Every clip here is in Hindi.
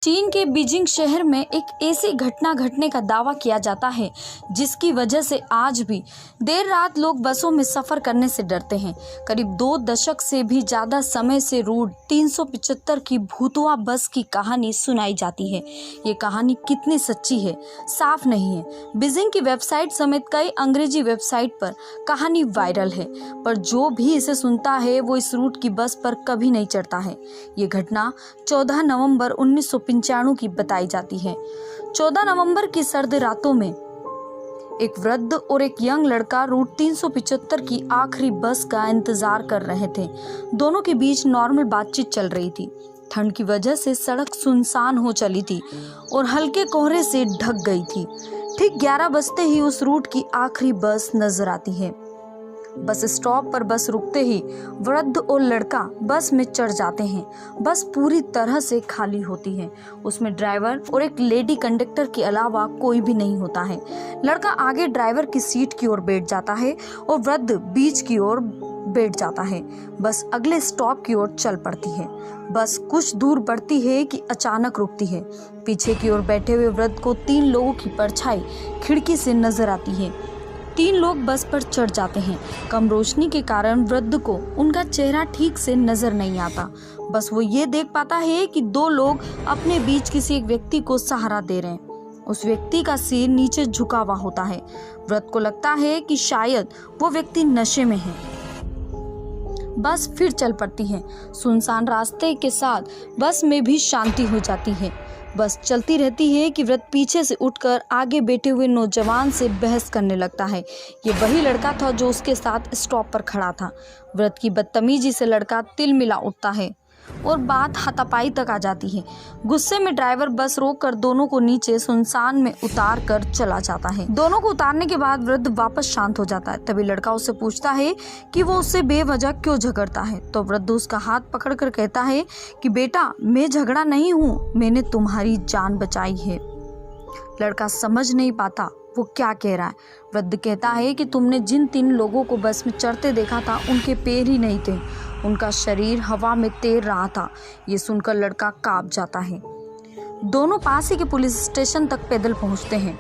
चीन के बीजिंग शहर में एक ऐसी घटना घटने का दावा किया जाता है जिसकी वजह से आज भी देर रात लोग बसों में सफर करने से डरते हैं। करीब 2 दशक से भी ज्यादा समय से रूट 375 की भूतवा बस की कहानी सुनाई जाती है। ये कहानी कितनी सच्ची है साफ नहीं है। बीजिंग की वेबसाइट समेत कई अंग्रेजी वेबसाइट पर कहानी वायरल है, पर जो भी इसे सुनता है वो इस रूट की बस पर कभी नहीं चढ़ता है। ये घटना 14 नवंबर 1995 की बताई जाती है। 14 नवंबर की सर्द रातों में एक वृद्ध और एक यंग लड़का रूट 375 की आखिरी बस का इंतजार कर रहे थे। दोनों के बीच नॉर्मल बातचीत चल रही थी। ठंड की वजह से सड़क सुनसान हो चली थी और हल्के कोहरे से ढक गई थी। ठीक 11 बजते ही उस रूट की आखिरी बस नजर आती है। बस स्टॉप पर बस रुकते ही वृद्ध और लड़का बस में चढ़ जाते हैं। बस पूरी तरह से खाली होती है। उसमें ड्राइवर और एक लेडी कंडक्टर के अलावा कोई भी नहीं होता है। लड़का आगे ड्राइवर की सीट की ओर बैठ जाता है और वृद्ध बीच की ओर बैठ जाता है। बस अगले स्टॉप की ओर चल पड़ती है। बस कुछ दूर बढ़ती है कि अचानक रुकती है। पीछे की ओर बैठे हुए वृद्ध को 3 लोगों की परछाई खिड़की से नजर आती है। 3 लोग बस पर चढ़ जाते हैं। कम रोशनी के कारण वृद्ध को उनका चेहरा ठीक से नजर नहीं आता। बस वो ये देख पाता है कि 2 लोग अपने बीच किसी एक व्यक्ति को सहारा दे रहे हैं। उस व्यक्ति का सिर नीचे झुका हुआ होता है। वृद्ध को लगता है कि शायद वो व्यक्ति नशे में है। बस फिर चल पड़ती है। सुनसान रास्ते के साथ बस में भी शांति हो जाती है। बस चलती रहती है कि वृद्ध पीछे से उठकर आगे बैठे हुए नौजवान से बहस करने लगता है। ये वही लड़का था जो उसके साथ स्टॉप पर खड़ा था। वृद्ध की बदतमीजी से लड़का तिलमिला उठता है और बात हाथापाई तक आ जाती है। गुस्से में ड्राइवर बस रोककर दोनों को नीचे सुनसान में उतार कर चला जाता है। दोनों को उतारने के बाद वृद्ध वापस शांत हो जाता है। तभी लड़का उससे पूछता है कि वो उससे बेवजह क्यों झगड़ता है। तो वृद्ध उसका हाथ पकड़कर कहता है कि बेटा, मैं झगड़ा नहीं हूँ, मैंने तुम्हारी जान बचाई है। लड़का समझ नहीं पाता वो क्या कह रहा है। वृद्ध कहता है कि तुमने जिन 3 लोगों को बस में चढ़ते देखा था उनके पैर ही नहीं थे, उनका शरीर हवा में तैर रहा था। ये सुनकर लड़का कांप जाता है। दोनों पास ही के पुलिस स्टेशन तक पैदल पहुंचते हैं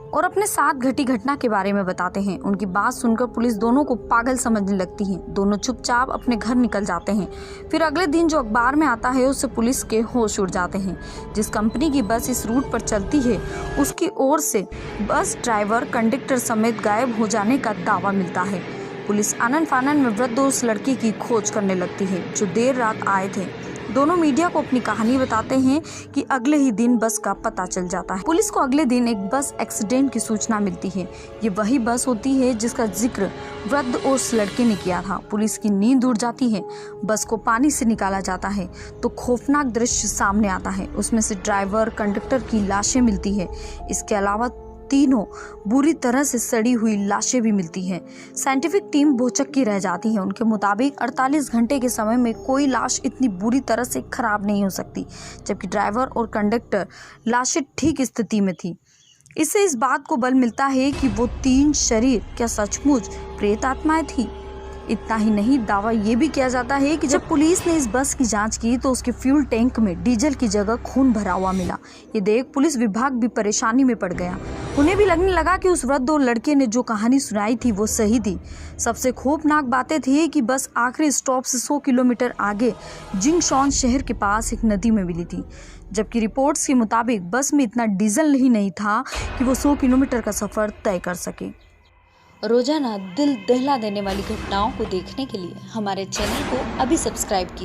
और अपने साथ घटी घटना के बारे में बताते हैं। उनकी बात सुनकर पुलिस दोनों को पागल समझने लगती है। दोनों चुपचाप अपने घर निकल जाते हैं। फिर अगले दिन जो अखबार में आता है उससे पुलिस के होश उड़ जाते हैं। जिस कंपनी की बस इस रूट पर चलती है उसकी ओर से बस ड्राइवर कंडक्टर समेत गायब हो जाने का दावा मिलता है। पुलिस आनन फानन में वृद्ध उस लड़के की खोज करने लगती है जो देर रात आए थे। दोनों मीडिया को अपनी कहानी बताते हैं कि अगले ही दिन बस का पता चल जाता है। पुलिस को अगले दिन एक बस एक्सीडेंट की सूचना मिलती है। ये वही बस होती है जिसका जिक्र वृद्ध और उस लड़के ने किया था। पुलिस की नींद उड़ जाती है। बस को पानी से निकाला जाता है तो खौफनाक दृश्य सामने आता है। उसमें से ड्राइवर कंडक्टर की लाशें मिलती है। इसके अलावा 3 बुरी तरह से सड़ी हुई लाशें भी मिलती हैं। साइंटिफिक टीम भौचक्की रह जाती है। उनके मुताबिक 48 घंटे के समय में कोई लाश इतनी बुरी तरह से खराब नहीं हो सकती, जबकि ड्राइवर और कंडक्टर लाशें ठीक स्थिति में थी। इससे इस बात को बल मिलता है कि वो 3 शरीर क्या सचमुच प्रेत आत्माएं थी। इतना ही नहीं, दावा ये भी किया जाता है कि जब पुलिस ने इस बस की जांच की तो उसके फ्यूल टैंक में डीजल की जगह खून भरा हुआ मिला। ये देख पुलिस विभाग भी परेशानी में पड़ गया। उन्हें भी लगने लगा कि उस वृद्ध और लड़के ने जो कहानी सुनाई थी वो सही थी। सबसे खौफनाक बातें थी कि बस आखिरी स्टॉप से 100 किलोमीटर आगे जिंगशॉन शहर के पास एक नदी में मिली थी, जबकि रिपोर्ट्स के मुताबिक बस में इतना डीजल ही नहीं था कि वो 100 किलोमीटर का सफर तय कर सके। रोजाना दिल दहला देने वाली घटनाओं को देखने के लिए हमारे चैनल को अभी सब्सक्राइब कीजिए।